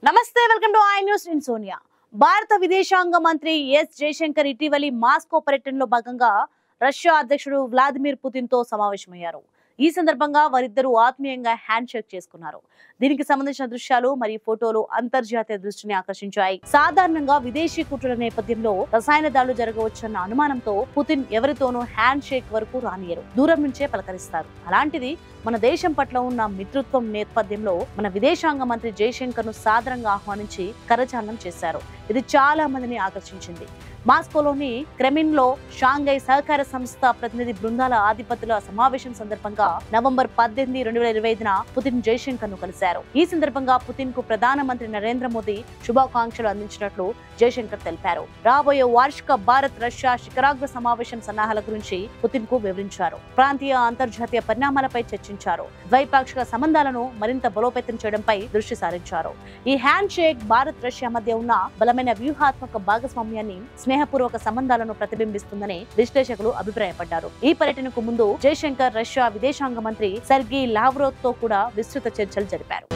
నమస్తే, welcome to I news in Sonia. భారత విదేశాంగ మంత్రి ఎస్ జయశంకర్ ఇటీవలి మాస్కో పర్యటనలో భాగంగా రష్యా అధ్యక్షుడు వ్లాదిమిర్ పుతిన్ తో సమావేశమయ్యారు. ఈ సందర్భంగా వారిద్దరూ ఆత్మీయంగా హ్యాండ్ షేక్ చేసుకున్నారు. దీనికి సంబంధించిన దృశ్యాలు మరియు ఫోటోలు అంతర్జాతీయ దృష్టిని ఆకర్షించాయి. సాధారణంగా విదేశీ కుట్రల నేపథ్యంలో రసాయన దాడులు జరగవచ్చన్న అనుమానంతో పుతిన్ ఎవరితోనూ హ్యాండ్ షేక్ వరకు రానియరు, దూరం నుంచే పలకరిస్తారు. అలాంటిది మన దేశం పట్ల ఉన్న మిత్రత్వం నేపథ్యంలో మన విదేశాంగ మంత్రి జయశంకర్ ను సాదరంగా ఆహ్వానించి కరచాలనం చేశారు. ఇది చాలా మందిని ఆకర్షించింది. మాస్కోలోని క్రెమిన్ లో షాంఘై సహకార సంస్థ ప్రతినిధి బృందాల అధిపతుల సమావేశం సందర్భంగా నవంబర్ 18, 2025న పుతిన్ జయశంకర్ ను కలిశారు. ఈ సందర్భంగా పుతిన్ కు ప్రధానమంత్రి నరేంద్ర మోదీ శుభాకాంక్షలు అందించినట్లు జయశంకర్ తెలిపారు. రాబోయే వార్షిక భారత్ రష్యా శిఖరాగ్ర సమావేశం సన్నాహాల గురించి పుతిన్ కు వివరించారు. ప్రాంతీయ అంతర్జాతీయ పరిణామాలపై చర్చించారు. ద్వైపాక్షిక సంబంధాలను మరింత బలోపేతం చేయడంపై దృష్టి సారించారు. ఈ హ్యాండ్ షేక్ భారత్ రష్యా మధ్య ఉన్న బలమైన వ్యూహాత్మక భాగస్వామ్యాన్ని, స్నేహపూర్వక సంబంధాలను ప్రతిబింబిస్తుందని విశ్లేషకులు అభిప్రాయపడ్డారు. ఈ పర్యటనకు ముందు జయశంకర్ రష్యా విదేశాంగ మంత్రి సెర్గీ లావ్రోవ్ తో కూడా విస్తృత చర్చలు జరిపారు.